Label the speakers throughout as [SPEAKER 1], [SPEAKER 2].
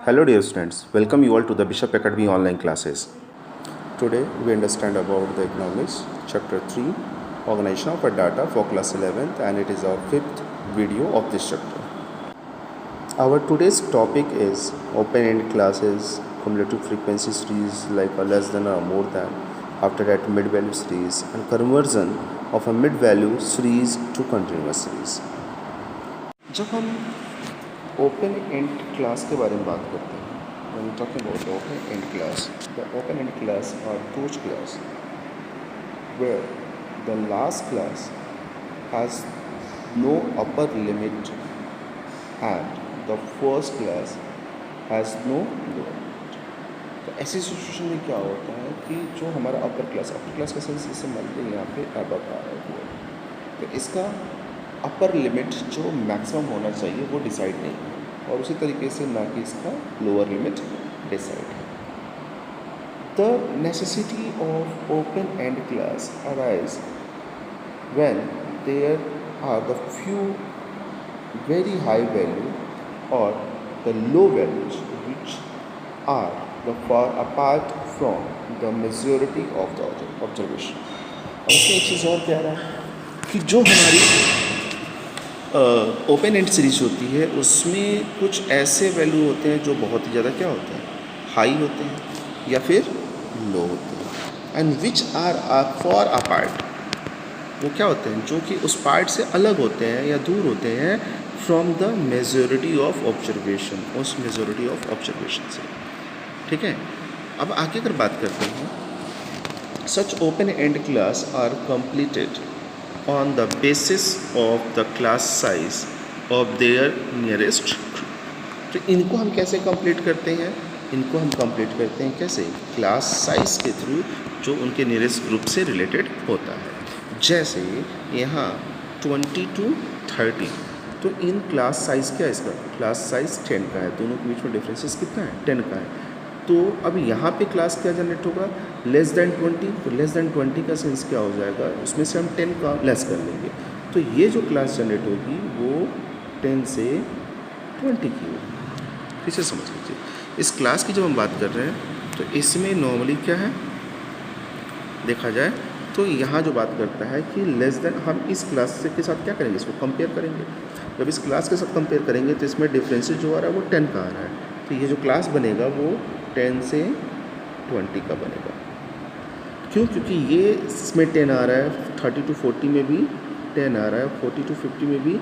[SPEAKER 1] Hello dear students, welcome you all to the Bishop Academy online classes. Today we understand about the economics chapter 3 organization of data for class 11th, and it is our 5th video of this chapter. Our today's topic is open-end classes, cumulative frequency series like a less than or more than, after that mid-value series, and conversion of a mid-value series to continuous series. जब हम open end class के बारे में बात करते हैं, when we talking about the open end class, the open end class are those class where the last class has no upper limit and the first class has no lower limit. तो ऐसी situation में क्या होता है कि जो हमारा upper class का सेंस इससे मानते हैं यहाँ पे अबव आ रहा है, तो इसका अपर लिमिट जो मैक्सिमम होना चाहिए वो डिसाइड नहीं है, और उसी तरीके से ना कि इसका लोअर लिमिट डिसाइड है. The necessity of open end class arise when there are the few very high value और the low values which are the far apart from the majority of the observation. अब इसमें एक चीज़ और कह रहा है कि जो हमारी ओपन एंड सीरीज होती है उसमें कुछ ऐसे वैल्यू होते हैं जो बहुत ही ज़्यादा क्या होते हैं, हाई होते हैं या फिर लो होते हैं, and which are far apart, वो क्या होते हैं जो कि उस पार्ट से अलग होते हैं या दूर होते हैं from the majority of observation, उस मेजॉरिटी ऑफ ऑब्जर्वेशन से. ठीक है, अब आगे अगर बात करते हैं, such open end class are completed on the basis of the class size of their nearest group. तो इनको हम कैसे कंप्लीट करते हैं, इनको हम कंप्लीट करते हैं कैसे, क्लास साइज के थ्रू जो उनके नियरेस्ट ग्रुप से रिलेटेड होता है. जैसे यहाँ 20 to 30, तो इन क्लास साइज़ क्या है, इसका क्लास साइज़ 10 का है, दोनों के बीच में डिफरेंसेस कितना है, 10 का है. तो अब यहाँ पे क्लास क्या जनरेट होगा, लेस दैन 20, तो लेस दैन 20 का सेंस क्या हो जाएगा, उसमें से हम 10 का लेस कर लेंगे, तो ये जो क्लास जनरेट होगी वो 10 से 20 की होगी. फिर से समझ लीजिए, इस क्लास की जब हम बात कर रहे हैं तो इसमें नॉर्मली क्या है देखा जाए तो यहाँ जो बात करता है कि लेस देन, हम इस क्लास के साथ क्या करेंगे, इसको कंपेयर करेंगे. जब इस क्लास के साथ कंपेयर करेंगे तो इसमें डिफरेंसेस जो आ रहा है वो 10 का आ रहा है, तो ये जो क्लास बनेगा वो 10 से 20 का बनेगा. क्यों, क्योंकि ये इसमें 10 आ रहा है, 30 to 40 में भी 10 आ रहा है, 40 to 50 में भी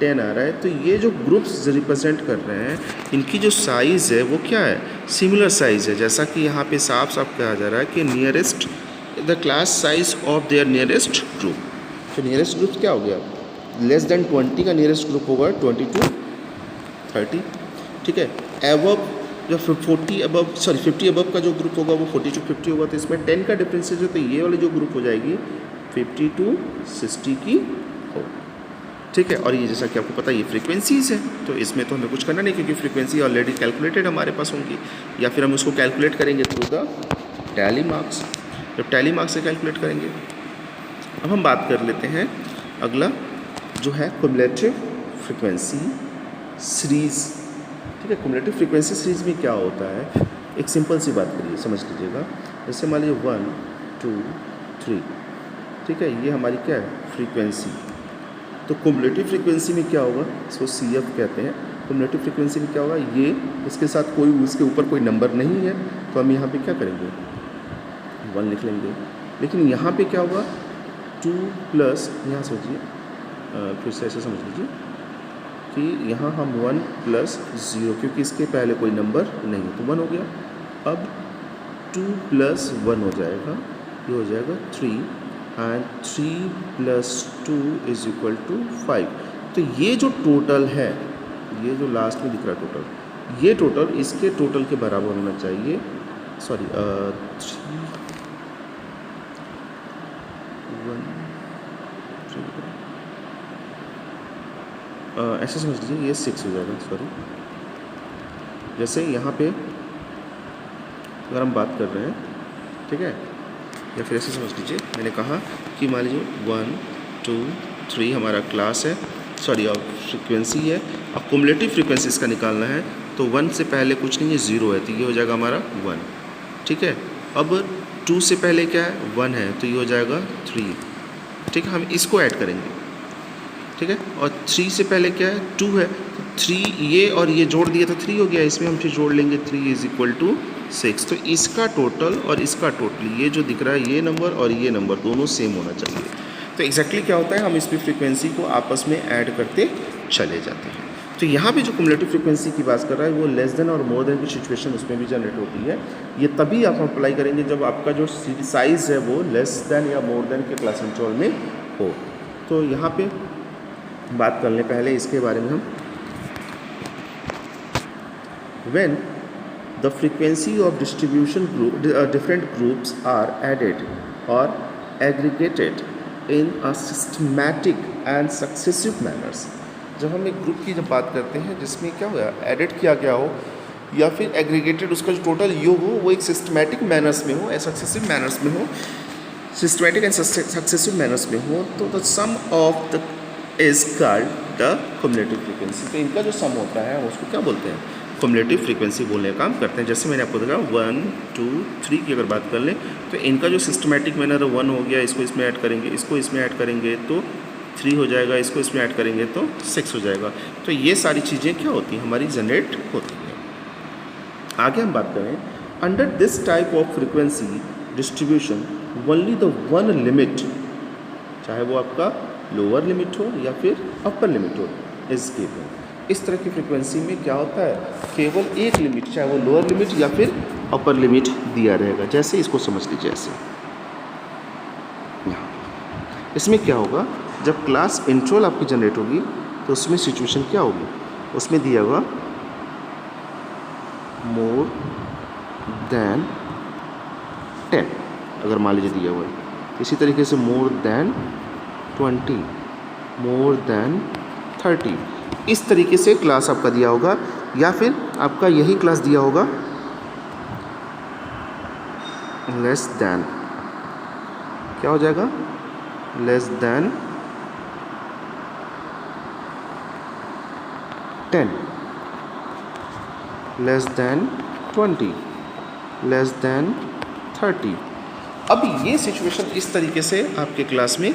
[SPEAKER 1] 10 आ रहा है. तो ये जो ग्रुप्स रिप्रेजेंट कर रहे हैं इनकी जो साइज़ है वो क्या है, सिमिलर साइज़ है. जैसा कि यहाँ पे साफ साफ कहा जा रहा है कि nearest the class size of their nearest group. तो नियरेस्ट ग्रुप क्या हो गया, लेस देन 20 का नियरेस्ट ग्रुप होगा 20 to 30. ठीक है, एबव जो 50 अबव का जो ग्रुप होगा वो 40 to 50 होगा, तो इसमें 10 का डिफरेंसेज है, तो ये वाली जो ग्रुप हो जाएगी 50 to 60 की हो. ठीक है, और ये जैसा कि आपको पता है ये फ्रीक्वेंसीज़ है, तो इसमें तो हमें कुछ करना नहीं क्योंकि फ्रीक्वेंसी ऑलरेडी कैलकुलेटेड हमारे पास होंगी, या फिर हम उसको कैलकुलेट करेंगे थ्रू द टैली मार्क्स. जब टैली मार्क्स से कैलकुलेट करेंगे, अब हम बात कर लेते हैं अगला जो है क्युमुलेटिव फ्रीक्वेंसी सीरीज़. ठीक है, क्युमुलेटिव फ्रीक्वेंसी सीरीज में क्या होता है, एक सिंपल सी बात करिए, समझ लीजिएगा. जैसे मान लीजिए 1 2 3, ठीक है, ये हमारी क्या है फ्रीक्वेंसी. तो क्युमुलेटिव फ्रीक्वेंसी में क्या होगा, इसको CF कहते हैं. क्युमुलेटिव फ्रीक्वेंसी में क्या होगा, ये इसके साथ कोई उसके ऊपर कोई नंबर नहीं है, तो हम यहाँ पे क्या करेंगे 1 लिख लेंगे. लेकिन यहाँ पे क्या होगा 2 प्लस, यहाँ सोचिए फिर से ऐसे समझ लीजिए कि यहाँ हम 1 प्लस 0, क्योंकि इसके पहले कोई नंबर नहीं है तो 1 हो गया. अब 2 प्लस 1 हो जाएगा, ये हो जाएगा 3, and 3 plus 2 is equal to 5. तो ये जो टोटल है, ये जो लास्ट में दिख रहा है टोटल, ये टोटल इसके टोटल के बराबर होना चाहिए. सॉरी 3 ऐसे समझ लीजिए ये 6 हो जाएगा. सॉरी, जैसे यहाँ पे अगर हम बात कर रहे हैं, ठीक है, या फिर ऐसे समझ लीजिए, मैंने कहा कि मान लीजिए 1 2 3 हमारा क्लास है, सॉरी फ्रीक्वेंसी है, और क्युमुलेटिव फ्रीक्वेंसी इसका निकालना है, तो 1 से पहले कुछ नहीं है, 0 है, तो ये हो जाएगा हमारा 1। ठीक है, अब 2 से पहले क्या है, 1 है, तो ये हो जाएगा 3। ठीक है, हम इसको ऐड करेंगे। ठीक है, और 3 से पहले क्या है, 2 है, तो 3 ये और ये जोड़ दिया तो 3 हो गया, इसमें हम फिर जोड़ लेंगे 3 = 6। तो इसका टोटल और इसका टोटल, ये जो दिख रहा है ये नंबर और ये नंबर दोनों सेम होना चाहिए। तो एग्जैक्टली क्या होता है, हम इसमें फ्रीक्वेंसी को आपस में ऐड करते चले जाते हैं। तो यहाँ पे जो क्युमुलेटिव फ्रीक्वेंसी की बात कर रहा है वो लेस देन और मोर देन की सिचुएशन उसमें भी जनरेट होती है। ये तभी आप अप्लाई करेंगे जब आपका जो साइज़ है वो लेस देन या मोर देन के क्लास इंटरवल में हो। तो यहाँ पे बात करने पहले इसके बारे में हम, when the frequency of distribution group different groups are added और aggregated in a systematic and successive manners. जब हम एक ग्रुप की जब बात करते हैं जिसमें क्या हुआ, एडिट किया गया हो या फिर एग्रीगेटेड, उसका जो टोटल योग हो वो एक सिस्टमैटिक मैनर्स में हो या सक्सेसिव मैनर्स में हो, सिस्टमैटिक एंड सक्सेसिव मैनर्स में हो, तो the sum of the is called the cumulative frequency. तो इनका जो सम होता है उसको क्या बोलते हैं, क्युमुलेटिव फ्रीक्वेंसी बोलने का काम करते हैं। जैसे मैंने आपको देखा 1 2 3 की अगर बात कर लें तो इनका जो सिस्टमैटिक मैनर है 1 हो गया, इसको इसमें ऐड करेंगे, इसको इसमें ऐड करेंगे तो 3 हो जाएगा, इसको इसमें ऐड करेंगे तो 6 हो जाएगा। तो ये सारी चीज़ें क्या होती हैं, हमारी जनरेट होती हैं। आगे हम बात करें, under this type of frequency distribution only the one limit, चाहे वो आपका लोअर लिमिट हो या फिर अपर लिमिट हो, इज गिवन। इस तरह की फ्रीक्वेंसी में क्या होता है, केवल एक लिमिट, चाहे वो लोअर लिमिट या फिर अपर लिमिट दिया रहेगा। जैसे इसको समझ लीजिए, ऐसे यहाँ इसमें क्या होगा, जब क्लास इंटरवल आपकी जनरेट होगी तो उसमें सिचुएशन क्या होगी, उसमें दिया होगा मोर देन 10, अगर मान लीजिए दिया हुआ है। इसी तरीके से मोर देन 20, मोर देन 30, इस तरीके से क्लास आपका दिया होगा। या फिर आपका यही क्लास दिया होगा लेस देन, क्या हो जाएगा, less than 10, less than 20, less than 30। अब ये सिचुएशन इस तरीके से आपके क्लास में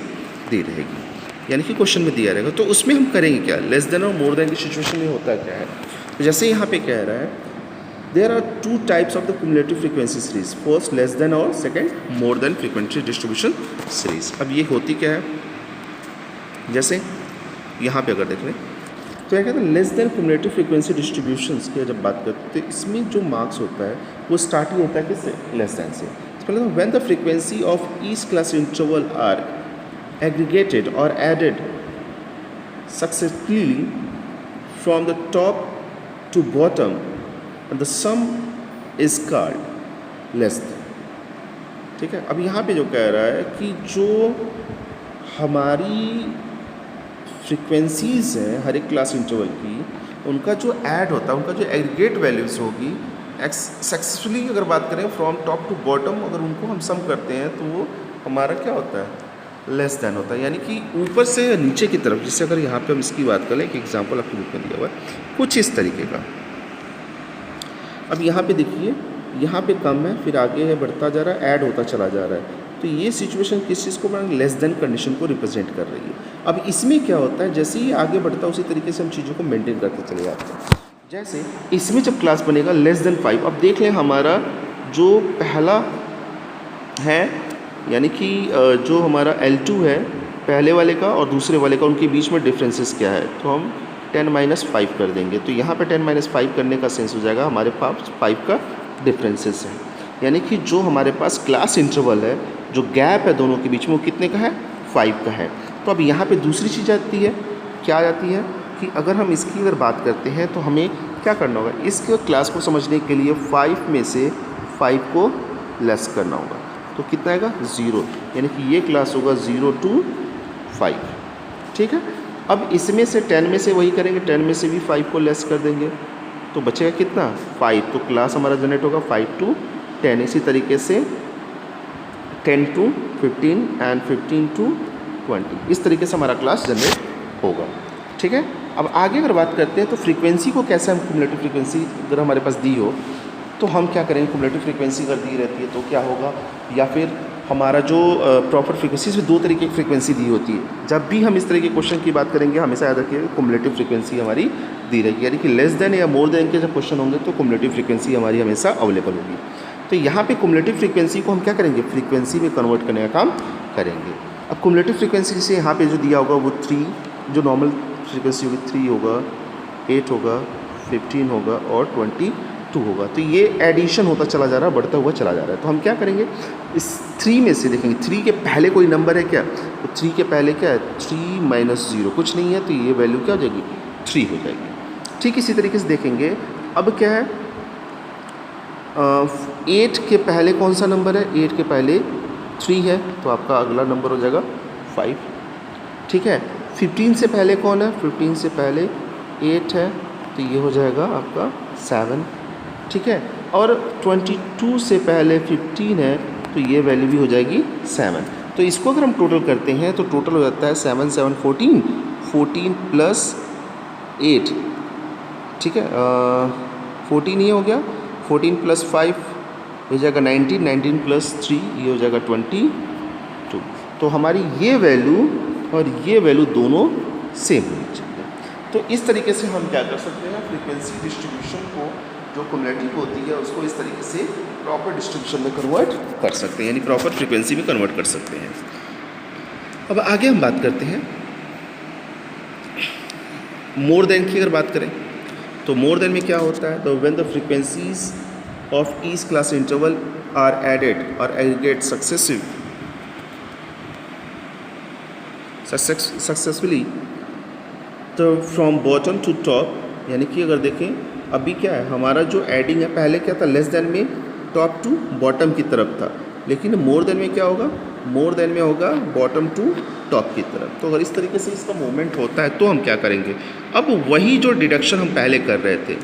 [SPEAKER 1] दी रहेगी, यानी कि क्वेश्चन में दिया रहेगा। तो उसमें हम करेंगे क्या, लेस देन और मोर देन की सिचुएशन में होता क्या है। तो जैसे यहाँ पे कह रहा है, there are 2 types of the cumulative frequency series, first less than और second more than frequency distribution series. अब ये होती क्या है, जैसे यहाँ पे अगर देख लें तो क्या कहते हैं, less than cumulative frequency distributions की जब बात करते हैं तो इसमें जो मार्क्स होता है वो स्टार्टिंग होता है किससे, लेस देन से। पहले तो when the frequency of each class interval are aggregated or added successively from the top to bottom and the sum is called less than। ठीक है, अब यहाँ पे जो कह रहा है कि जो हमारी फ्रीक्वेंसीज हैं हर एक क्लास इंटरवल की, उनका जो ऐड होता है, उनका जो एग्रीगेट वैल्यूज़ होगी सक्सेसफुली अगर बात करें फ्रॉम टॉप टू बॉटम, अगर उनको हम सम करते हैं तो वो हमारा क्या होता है, लेस देन होता है। यानी कि ऊपर से नीचे की तरफ, जैसे अगर यहाँ पे हम इसकी बात करें, एक एग्जांपल आपकी बुक में दिया हुआ है कुछ इस तरीके का। अब यहाँ पे देखिए, यहाँ पे कम है, फिर आगे है बढ़ता जा रहा है, ऐड होता चला जा रहा है। तो ये सिचुएशन किस चीज़ को, लेस देन कंडीशन को रिप्रेजेंट कर रही है। अब इसमें क्या होता है, जैसे ही आगे बढ़ता है उसी तरीके से हम चीज़ों को मेंटेन करते चले जाते हैं। जैसे इसमें जब क्लास बनेगा लेस देन 5, अब देख लें हमारा जो पहला है, यानी कि जो हमारा L2 है पहले वाले का और दूसरे वाले का, उनके बीच में डिफरेंसेस क्या है, तो हम 10 - 5 कर देंगे। तो यहाँ पे 10 - 5 करने का सेंस हो जाएगा, हमारे पास 5 का डिफरेंसेस है। यानी कि जो हमारे पास क्लास इंटरवल है, जो गैप है दोनों के बीच में, वो कितने का है, 5 का है। तो अब यहाँ पे दूसरी चीज़ आती है, क्या आ जाती है कि अगर हम इसकी अगर बात करते हैं तो हमें क्या करना होगा, इसके क्लास को समझने के लिए 5 में से 5 को लेस करना होगा। तो कितना आएगा, 0, यानी कि ये क्लास होगा 0 to 5। ठीक है, अब इसमें से 10 में से वही करेंगे, 10 में से भी 5 को लेस कर देंगे तो बचेगा कितना, 5। तो क्लास हमारा जनरेट होगा 5 to 10। इसी तरीके से 10 to 15 एंड 15 to 20, इस तरीके से हमारा क्लास जनरेट होगा। ठीक है, अब आगे अगर बात करते हैं तो फ्रीक्वेंसी को कैसे हम कुमुलेटिव फ्रीक्वेंसी अगर हमारे पास दी हो तो हम क्या करेंगे, कुमुलेटिव फ्रीक्वेंसी अगर दी रहती है तो क्या होगा, या फिर हमारा जो प्रॉपर फ्रीक्वेंसी, इसमें 2 तरीके की फ्रीक्वेंसी दी होती है। जब भी हम इस तरह के क्वेश्चन की बात करेंगे हमेशा याद रखिए कुमुलेटिव फ्रीक्वेंसी हमारी दी रहेगी, यानी कि लेस देन या मोर देन के जब क्वेश्चन होंगे तो कुमुलेटिव फ्रीक्वेंसी हमारी हमेशा अवेलेबल होगी। तो यहाँ पे कुमुलेटिव फ्रीक्वेंसी को हम क्या करेंगे, फ्रीक्वेंसी में कन्वर्ट करने का काम करेंगे। अब कुमुलेटिव फ्रीक्वेंसी से यहाँ पे जो दिया होगा वो 3, जो नॉर्मल फ्रीक्वेंसी होगी 3 होगा, 8 होगा, 15 होगा और 22 होगा। तो ये एडिशन होता चला जा रहा है, बढ़ता हुआ चला जा रहा है। तो हम क्या करेंगे, इस 3 में से देखेंगे 3 के पहले कोई नंबर है क्या, तो 3 के पहले क्या है, 3 माइनस 0 कुछ नहीं है, तो ये वैल्यू क्या हो जाएगी, 3 हो जाएगी। ठीक इसी तरीके से देखेंगे अब क्या है, 8 के पहले कौन सा नंबर है, 8 के पहले 3 है, तो आपका अगला नंबर हो जाएगा 5। ठीक है, 15 से पहले कौन है, 15 से पहले 8 है, तो ये हो जाएगा आपका 7। ठीक है, और 22 से पहले 15 है, तो ये वैल्यू भी हो जाएगी 7। तो इसको अगर हम टोटल करते हैं तो टोटल हो जाता है 7 7 14, 14 प्लस 8, ठीक है, 14 ये हो गया, 14 प्लस 5 हो जाएगा 19, 19 प्लस 3 ये हो जाएगा 22। तो हमारी ये वैल्यू और ये वैल्यू दोनों सेम होनी चाहिए। तो इस तरीके से हम क्या कर सकते हैं, फ्रीक्वेंसी डिस्ट्रीब्यूशन को जो कुमुलेटिव होती है उसको इस तरीके से प्रॉपर डिस्ट्रीब्यूशन में कन्वर्ट कर सकते हैं, यानी प्रॉपर फ्रीक्वेंसी में कन्वर्ट कर सकते हैं। अब आगे हम बात करते हैं मोर देन की। अगर बात करें तो मोर देन में क्या होता है, तो when the frequencies of each class interval are added और एग्रीगेट सक्सेसफुली तो फ्रॉम बॉटम टू टॉप, यानी कि अगर देखें अभी क्या है हमारा जो एडिंग है, पहले क्या था लेस देन में टॉप टू बॉटम की तरफ था, लेकिन मोर देन में क्या होगा, मोर देन में होगा बॉटम टू टॉप की तरफ। तो अगर इस तरीके से इसका मूवमेंट होता है तो हम क्या करेंगे, अब वही जो डिडक्शन हम पहले कर रहे थे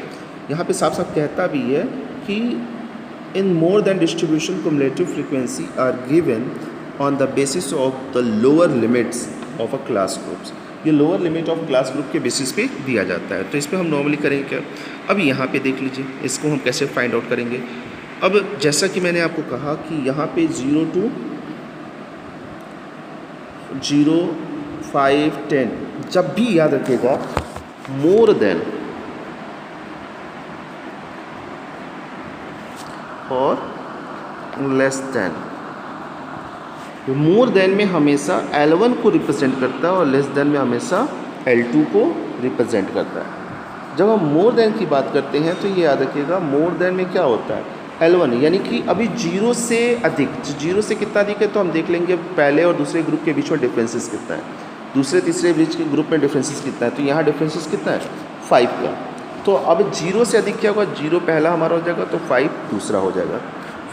[SPEAKER 1] यहाँ पे साफ साफ कहता भी है कि in more than distribution cumulative frequency are given on the basis of the lower limits of a class groups. ये lower limit of class group के बेसिस पे दिया जाता है। तो इस पर हम नॉर्मली करेंगे क्या, अब यहाँ पे देख लीजिए इसको हम कैसे फाइंड आउट करेंगे। अब जैसा कि मैंने आपको कहा कि यहाँ पे 0 to 0, 5, 10 जब भी याद रखिएगा मोर देन और लेस देन, मोर देन में हमेशा L1 को रिप्रेजेंट करता है और लेस देन में हमेशा L2 को रिप्रेजेंट करता है। जब हम मोर देन की बात करते हैं तो ये याद रखिएगा मोर देन में क्या होता है L1, यानी कि अभी 0 से अधिक, 0 से कितना अधिक है तो हम देख लेंगे पहले और दूसरे ग्रुप के बीच में डिफरेंसेस कितना है, दूसरे तीसरे बीच के ग्रुप में डिफरेंसेस कितना है, तो यहाँ डिफरेंसेस कितना है 5 का। तो अब 0 से अधिक क्या होगा, 0 पहला हमारा हो जाएगा तो 5 दूसरा हो जाएगा,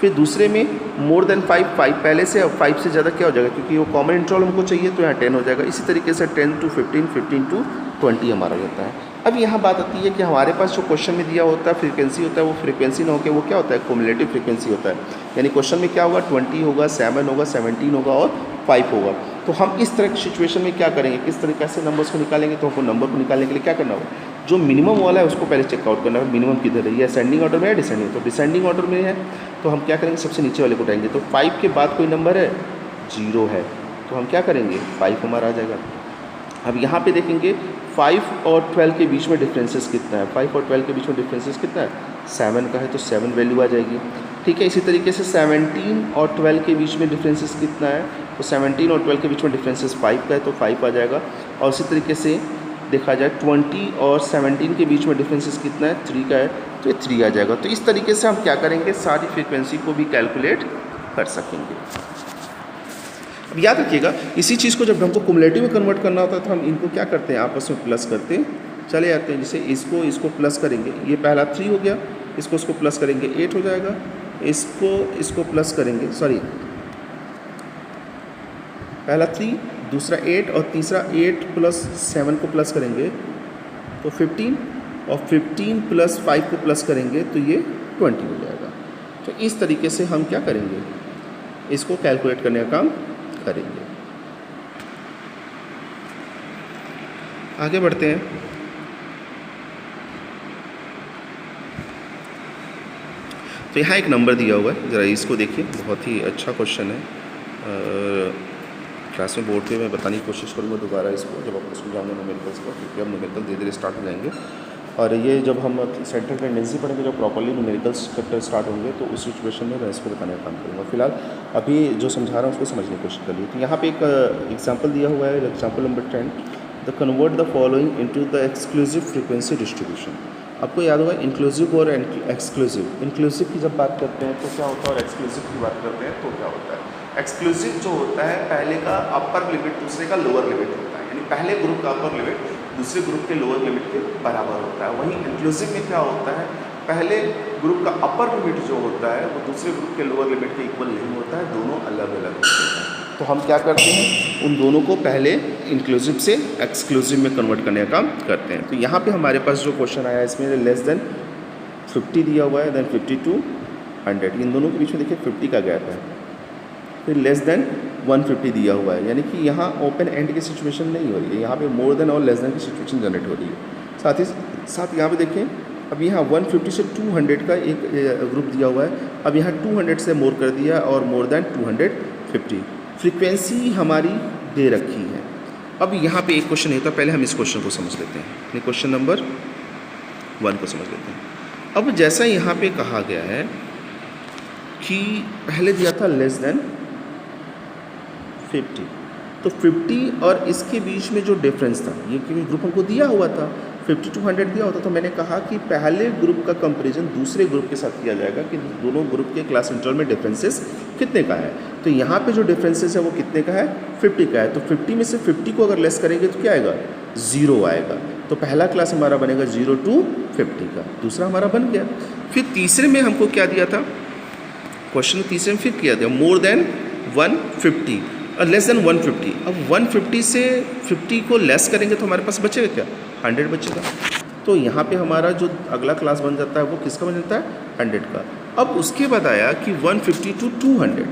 [SPEAKER 1] फिर दूसरे में मोर देन 5, 5 पहले से, अब 5 से ज़्यादा क्या हो जाएगा क्योंकि वो कॉमन इंटरवल हमको चाहिए तो यहाँ 10 हो जाएगा। इसी तरीके से 10 to 15, 15 to 20 हमारा रहता है। अब यहाँ बात आती है कि हमारे पास जो क्वेश्चन में दिया होता है फ्रीक्वेंसी होता है, वो फ्रीक्वेंसी ना होकर वो क्या होता है कुमुलेटिव फ्रीक्वेंसी होता है, यानी क्वेश्चन में क्या होगा 20 होगा, 7 होगा, 17 होगा और 5 होगा। तो हम इस तरह की सिचुएशन में क्या करेंगे, किस तरीके से नंबर्स को निकालेंगे, तो हमको नंबर को निकालने के लिए क्या करना होगा, जो मिनिमम वाला है उसको पहले चेकआउट करना है, मिनिमम किधर है, ये असेंडिंग ऑर्डर में है डिसेंडिंग, तो डिसेंडिंग ऑर्डर में है तो हम क्या करेंगे सबसे नीचे वाले को उठाएंगे। तो 5 के बाद कोई नंबर है 0 है तो हम क्या करेंगे 5 हमारा आ जाएगा। अब यहाँ पे देखेंगे 5 और 12 के बीच में डिफरेंसेस कितना है, 5 और 12 के बीच में डिफरेंसेस कितना है 7 का है तो 7 वैल्यू आ जाएगी। ठीक है, इसी तरीके से 17 और 12 के बीच में डिफरेंसेस कितना है, तो 17 और 12 के बीच में डिफरेंसेस 5 का है तो 5 आ जाएगा। और इसी तरीके से देखा जाए 20 और 17 के बीच में डिफरेंसेस कितना है 3 का है तो ये 3 आ जाएगा। तो इस तरीके से हम क्या करेंगे सारी फ्रीक्वेंसी को भी कैलकुलेट कर सकेंगे। अब याद रखिएगा इसी चीज़ को जब हमको कुमुलेटिव में कन्वर्ट करना होता है तो हम इनको क्या करते हैं आपस में प्लस करते चले जाते हैं। जैसे इसको प्लस करेंगे, ये पहला 3 हो गया, इसको प्लस करेंगे 8 हो जाएगा, इसको प्लस करेंगे, सॉरी पहला 3 दूसरा 8 और तीसरा 8 प्लस 7 को प्लस करेंगे तो 15 और 15 प्लस 5 को प्लस करेंगे तो ये 20 हो जाएगा। तो इस तरीके से हम क्या करेंगे इसको कैलकुलेट करने का काम करेंगे। आगे बढ़ते हैं। तो यहाँ एक नंबर दिया हुआ है, ज़रा इसको देखिए, बहुत ही अच्छा क्वेश्चन है। क्लास में बोर्ड पे मैं बताने की कोशिश करूँगा दोबारा इसको, जब आपको समझाऊंगा न्यूमेरिकल्स को, क्योंकि अब न्यूमेरिकल धीरे धीरे स्टार्ट हो जाएंगे। और ये जब हम सेंट्रल टेंडेंसी पढ़ेंगे, जब प्रॉपर्ली न्यूमेरिकल्स चैप्टर स्टार्ट होंगे, तो उस सिचुएशन में मैं इसको बताने का काम करूँगा। फिलहाल अभी जो समझा रहा हूँ उसको समझने की कोशिश करिए। तो यहाँ पे एक एग्जाम्पल दिया हुआ है, example number 10, the convert the following into the exclusive frequency distribution. आपको याद होगा इंक्लूसिव और एक्सक्लूसिव। इंक्लूसिव की जब बात करते हैं तो क्या होता है, और एक्सक्लूसिव की बात करते हैं तो क्या होता है। एक्सक्लूसिव जो होता है, पहले का अपर लिमिट दूसरे का लोअर लिमिट होता है, यानी पहले ग्रुप का अपर लिमिट दूसरे ग्रुप के लोअर लिमिट के बराबर होता है। वहीं इंक्लूसिव में क्या होता है, पहले ग्रुप का अपर लिमिट जो होता है वो दूसरे ग्रुप के लोअर लिमिट के इक्वल नहीं होता है, दोनों अलग अलग होते हैं। तो हम क्या करते हैं, उन दोनों को पहले इंक्लूसिव से एक्सक्लूसिव में कन्वर्ट करने का काम करते हैं। तो यहाँ पे हमारे पास जो क्वेश्चन आया इसमें लेस देन 50 दिया हुआ है, देन 50 to 100, इन दोनों के बीच में देखिए 50 का गैप है। फिर लेस देन 150 दिया हुआ है, यानी कि यहाँ ओपन एंड की सिचुएशन नहीं हो रही है, यहाँ पे मोर देन और लेस देन की सिचुएशन जनरेट हो रही है। साथ ही साथ यहाँ पे देखें, अब यहाँ 150 से 200 का एक ग्रुप दिया हुआ है, अब यहाँ 200 से मोर कर दिया और मोर देन 250 फ्रीक्वेंसी हमारी दे रखी है। अब यहाँ पे एक क्वेश्चन नहीं होता, पहले हम इस क्वेश्चन को समझ लेते हैं, क्वेश्चन नंबर 1 को समझ लेते हैं। अब जैसा यहाँ पे कहा गया है कि पहले दिया था लेस देन 50, तो 50 और इसके बीच में जो डिफरेंस था, ये क्योंकि ग्रुप हमको दिया हुआ था 50 to 100 दिया होता, तो मैंने कहा कि पहले ग्रुप का कंपैरिजन दूसरे ग्रुप के साथ किया जाएगा कि दोनों ग्रुप के क्लास इंटरवल में डिफरेंसेस कितने का है। तो यहाँ पे जो डिफरेंसेस है वो कितने का है, 50 का है। तो 50 में से 50 को अगर लेस करेंगे तो क्या आएगा, 0 आएगा। तो पहला क्लास हमारा बनेगा 0 to 50 का, दूसरा हमारा बन गया। फिर तीसरे में हमको क्या दिया था, क्वेश्चन तीसरे में फिर किया था मोर देन 150 और लेस देन 150। अब 150 से 50 को लेस करेंगे तो हमारे पास बचेगा क्या, 100 बचेगा। तो यहाँ पे हमारा जो अगला क्लास बन जाता है वो किसका बन जाता है, 100 का। अब उसके बाद आया कि 150 to 200,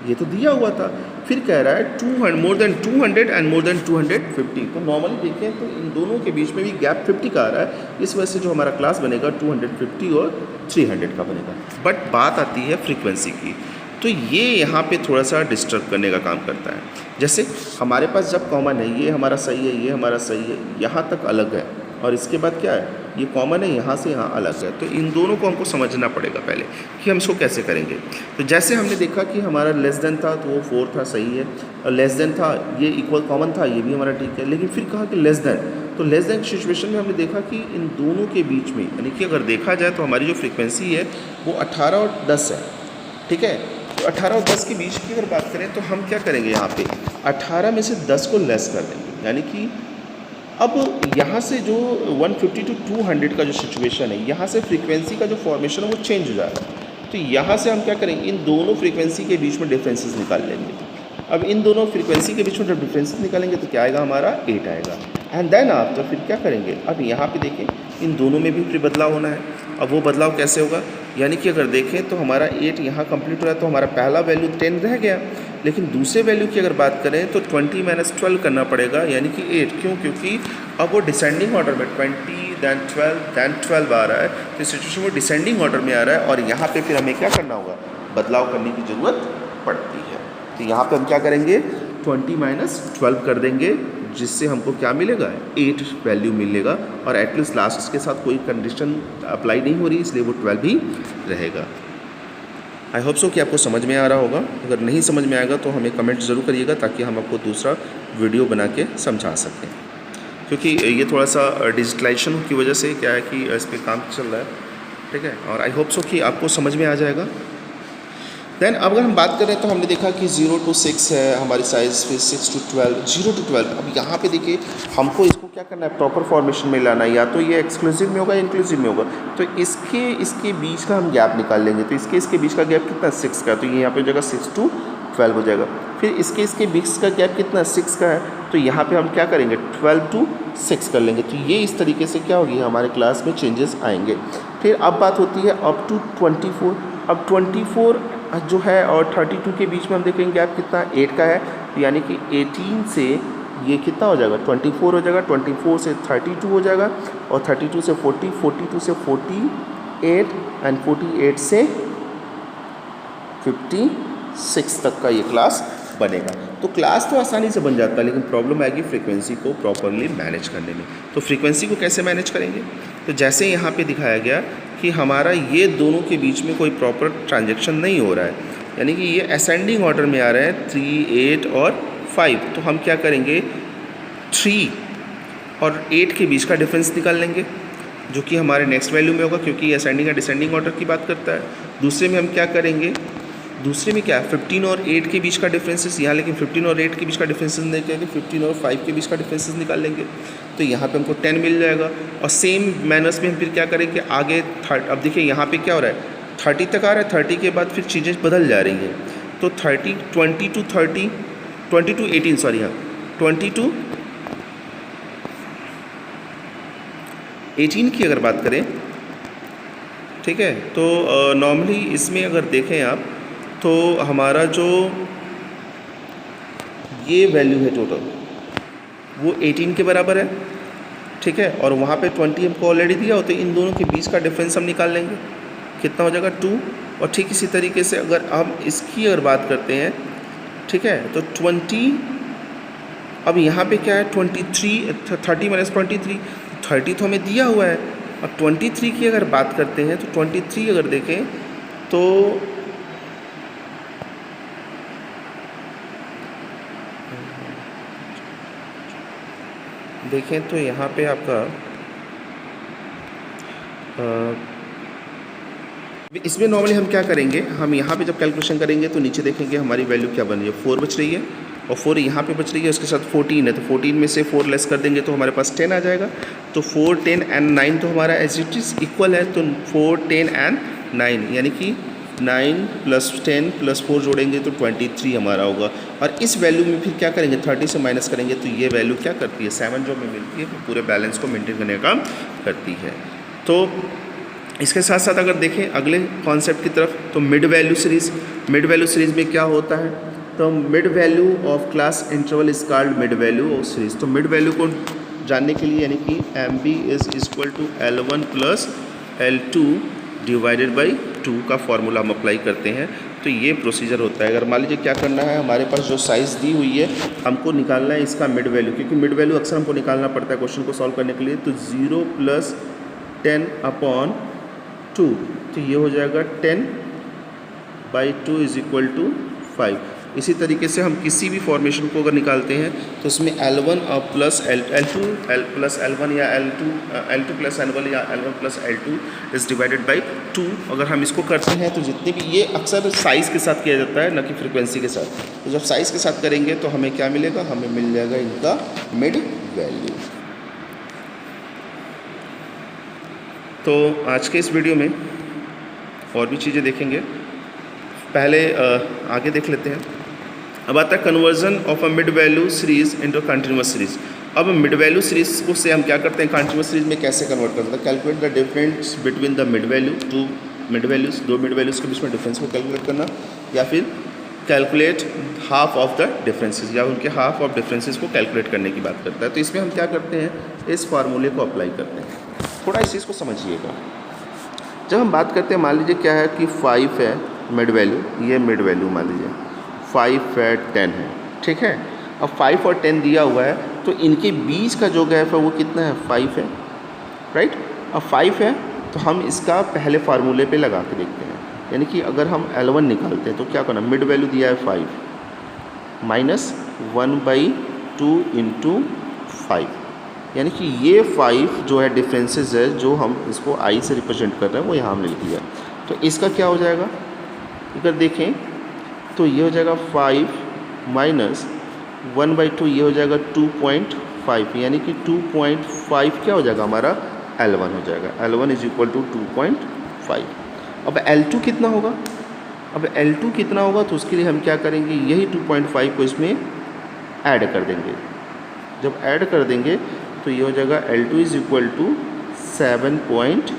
[SPEAKER 1] ये तो दिया हुआ था, फिर कह रहा है 200 more than 200 and more than 250। तो नॉर्मली देखें तो इन दोनों के बीच में भी गैप 50 का आ रहा है, इस वजह से जो हमारा क्लास बनेगा 250 और 300 का बनेगा। बट बात आती है फ्रीक्वेंसी की, तो ये यहाँ पे थोड़ा सा डिस्टर्ब करने का काम करता है। जैसे हमारे पास जब कॉमन है, ये हमारा सही है, ये हमारा सही है, यहाँ तक अलग है, और इसके बाद क्या है, ये कॉमन है, यहाँ से यहाँ अलग है। तो इन दोनों को हमको समझना पड़ेगा पहले कि हम इसको कैसे करेंगे। तो जैसे हमने देखा कि हमारा लेस देन था तो वो 4 था, सही है, और लेस देन था ये इक्वल कॉमन था, ये भी हमारा ठीक है। लेकिन फिर कहा कि लेस देन, तो लेस देन की सिचुएशन में हमने देखा कि इन दोनों के बीच में, यानी कि अगर देखा जाए तो हमारी जो फ्रीक्वेंसी है वो 18 और 10 है, ठीक है। तो 18 और 10 के बीच की अगर बात करें तो हम क्या करेंगे, यहाँ पे 18 में से 10 को लेस कर देंगे, यानी कि अब यहाँ से जो 150 to 200 का जो सिचुएशन है, यहाँ से फ्रीक्वेंसी का जो फॉर्मेशन है वो चेंज हो जाएगा। तो यहाँ से हम क्या करेंगे, इन दोनों फ्रीक्वेंसी के बीच में डिफरेंसेस निकाल लेंगे। अब इन दोनों फ्रीक्वेंसी के बीच में जब डिफरेंसेस निकालेंगे तो क्या आएगा, हमारा 8 आएगा। एंड देन आफ्टर फिर क्या करेंगे, अब यहाँ पे देखें इन दोनों में भी फिर बदलाव होना है। अब वो बदलाव कैसे होगा, यानी कि अगर देखें तो हमारा 8 यहाँ कंप्लीट हो रहा है, तो हमारा पहला वैल्यू 10 रह गया, लेकिन दूसरे वैल्यू की अगर बात करें तो 20 - 12 करना पड़ेगा, यानी कि 8। क्यों, क्योंकि अब वो डिसेंडिंग ऑर्डर में 20 then 12 आ रहा है, तो सिचुएशन वो डिसेंडिंग ऑर्डर में आ रहा है, और यहाँ पे फिर हमें क्या करना होगा, बदलाव करने की ज़रूरत पड़ती है। तो यहाँ पे हम क्या करेंगे, 20 - 12 कर देंगे, जिससे हमको क्या मिलेगा, 8 वैल्यू मिलेगा, और एटलीस्ट लास्ट के साथ कोई कंडीशन अप्लाई नहीं हो रही, इसलिए वो 12 ही रहेगा। आई होप सो कि आपको समझ में आ रहा होगा। अगर नहीं समझ में आएगा तो हमें कमेंट ज़रूर करिएगा, ताकि हम आपको दूसरा वीडियो बना के समझा सकें, क्योंकि ये थोड़ा सा डिजिटलाइजेशन की वजह से क्या है कि इस पर काम चल रहा है, ठीक है। और आई होप सो कि आपको समझ में आ जाएगा। देन अब अगर हम बात करें तो हमने देखा कि 0 to 6 है हमारी साइज़, फिर 6 to 12, 0 to 12। अब यहाँ पे देखिए हमको इसको क्या करना है, प्रॉपर फॉर्मेशन में लाना है, या तो ये एक्सक्लूसिव में होगा या इंक्लूसिव में होगा। तो इसके बीच का हम गैप निकाल लेंगे। तो इसके बीच का गैप कितना, 6 का, तो ये यहाँ पे हो जाएगा 6 to 12 हो जाएगा। फिर इसके बीच का गैप कितना, 6 का है, तो यहाँ पे हम क्या करेंगे, 12 to 6 कर लेंगे। तो ये इस तरीके से क्या होगी, हमारे क्लास में चेंजेस आएंगे। फिर अब बात होती है अप टू 24। अब 24 जो है और 32 के बीच में हम देखेंगे गैप कितना, 8 का है, यानी कि 18 से ये कितना हो जाएगा, 24 हो जाएगा, 24 से 32 हो जाएगा, और 32 से 40, 42 से 48, एंड 48 से 56 तक का ये क्लास बनेगा। तो क्लास तो आसानी से बन जाता है, लेकिन प्रॉब्लम आएगी फ्रीक्वेंसी को प्रॉपरली मैनेज करने में। तो फ्रीक्वेंसी को कैसे मैनेज करेंगे? तो जैसे यहाँ पे दिखाया गया कि हमारा ये दोनों के बीच में कोई प्रॉपर ट्रांजेक्शन नहीं हो रहा है, यानी कि ये असेंडिंग ऑर्डर में आ रहा है 3, 8 और 5। तो हम क्या करेंगे, 3 और 8 के बीच का डिफरेंस निकाल लेंगे, जो कि हमारे नेक्स्ट वैल्यू में होगा, क्योंकि असेंडिंग या डिसेंडिंग ऑर्डर की बात करता है। दूसरे में हम क्या करेंगे, दूसरे में क्या 15 और 8 के बीच का डिफरेंसेस यहाँ, लेकिन 15 और 8 के बीच का डिफरेंसेस नहीं करेंगे, 15 और 5 के बीच का डिफरेंसेस निकाल लेंगे। तो यहाँ पे हमको 10 मिल जाएगा। और सेम मैनर्स में हम फिर क्या करेंगे आगे अब देखिए यहाँ पे क्या हो रहा है, 30 तक आ रहा है, 30 के बाद फिर चीज़ें बदल जा रही हैं। तो 20 to 18 सॉरी, हाँ 20 to 18 की अगर बात करें, ठीक है, तो नॉर्मली इसमें अगर देखें आप तो हमारा जो ये वैल्यू है टोटल वो 18 के बराबर है, ठीक है, और वहाँ पे 20 हमको ऑलरेडी दिया हो, तो इन दोनों के बीच का डिफरेंस हम निकाल लेंगे, कितना हो जाएगा 2। और ठीक इसी तरीके से अगर हम इसकी अगर बात करते हैं, ठीक है, तो 20, अब यहाँ पे क्या है 23, 30 माइनस 23, 30 तो हमें दिया हुआ है। अब 23 की अगर बात करते हैं तो 23 अगर देखें तो देखें तो यहाँ पे आपका इसमें नॉर्मली हम क्या करेंगे, हम यहाँ पे जब कैलकुलेशन करेंगे तो नीचे देखेंगे हमारी वैल्यू क्या बन रही है, 4 बच रही है और 4 यहाँ पे बच रही है, उसके साथ 14 है, तो 14 में से 4 लेस कर देंगे तो हमारे पास 10 आ जाएगा। तो 4, 10 एंड 9 तो हमारा एज इट इज़ इक्वल है, तो 4, 10 एंड 9 यानी कि 9 + 10 + 4 जोड़ेंगे तो 23 हमारा होगा। और इस वैल्यू में फिर क्या करेंगे, 30 से माइनस करेंगे तो ये वैल्यू क्या करती है, 7 जो हमें मिलती है वो पूरे बैलेंस को मेंटेन करने का काम करती है। तो इसके साथ साथ अगर देखें अगले कॉन्सेप्ट की तरफ, तो मिड वैल्यू सीरीज़ में क्या होता है, तो mid value of class interval is called mid value of series. तो मिड वैल्यू को जानने के लिए यानी कि MB = L1 + L2 divided by 2 का फॉर्मूला हम अप्लाई करते हैं। तो ये प्रोसीजर होता है। अगर मान लीजिए क्या करना है, हमारे पास जो साइज़ दी हुई है हमको निकालना है इसका मिड वैल्यू, क्योंकि मिड वैल्यू अक्सर हमको निकालना पड़ता है क्वेश्चन को सॉल्व करने के लिए। तो 0 + 10/2, तो ये हो जाएगा 10/2 = 5। इसी तरीके से हम किसी भी फॉर्मेशन को अगर निकालते हैं तो उसमें L1 + L2 + L1 या L2 + L1 या L1 + L2 is divided by 2। अगर हम इसको करते हैं तो जितने भी, ये अक्सर साइज़ के साथ किया जाता है न कि फ्रीक्वेंसी के साथ। तो जब साइज़ के साथ करेंगे तो हमें क्या मिलेगा, हमें मिल जाएगा इनका मिड वैल्यू। तो आज के इस वीडियो में और भी चीज़ें देखेंगे, पहले आगे देख लेते हैं। अब आता है conversion of a mid value series into continuous series. अब मिड वैल्यू सीरीज़ को से हम क्या करते हैं, कंटिन्यूअस सीरीज़ में कैसे कन्वर्ट करते हैं। Calculate the difference between the mid value, दो मिड वैल्यूज़ के बीच में डिफरेंस को कैलकुलेट करना, या फिर calculate half of the differences, या उनके हाफ ऑफ डिफरेंसेस को कैलकुलेट करने की बात करता है। तो इसमें हम क्या करते हैं, इस फार्मूले को अप्लाई करते हैं। थोड़ा इस चीज़ को समझिएगा। जब हम बात करते हैं, मान लीजिए क्या है कि 5 है मिड वैल्यू, ये मिड वैल्यू मान लीजिए 5 है, 10 है, ठीक है। अब 5 और 10 दिया हुआ है, तो इनके बीच का जो गैप है वो कितना है, 5 है, राइट। अब 5 है तो हम इसका पहले फार्मूले पे लगा के देखते हैं, यानी कि अगर हम L1 निकालते हैं तो क्या करना, मिड वैल्यू दिया है 5 - 1/2 × 5, यानी कि ये 5 जो है डिफरेंसेस है, जो हम इसको I से रिप्रेजेंट कर रहे हैं वो यहाँ हमने लिख दिया। तो इसका क्या हो जाएगा, अगर देखें तो ये हो जाएगा 5 - 1/2, ये हो जाएगा 2.5, यानी कि 2.5 क्या हो जाएगा हमारा L1 हो जाएगा। L1 = 2.5। अब L2 कितना होगा, अब L2 कितना होगा, तो उसके लिए हम क्या करेंगे, यही 2.5 को इसमें ऐड कर देंगे। जब ऐड कर देंगे तो ये हो जाएगा L2 = 7.5,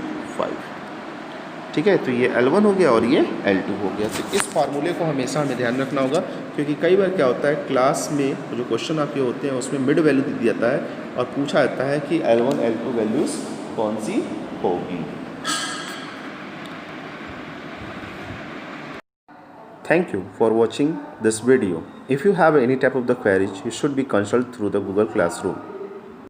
[SPEAKER 1] ठीक है। तो ये L1 हो गया और ये L2 हो गया। तो इस फार्मूले को हमेशा हमें ध्यान रखना होगा, क्योंकि कई बार क्या होता है क्लास में जो क्वेश्चन आपके होते हैं उसमें मिड वैल्यू दे दिया जाता है और पूछा जाता है कि L1 L2 वैल्यूज़ कौन सी होगी। Thank you for watching this video. If you have any type of the queries, you should be consulted through the Google Classroom.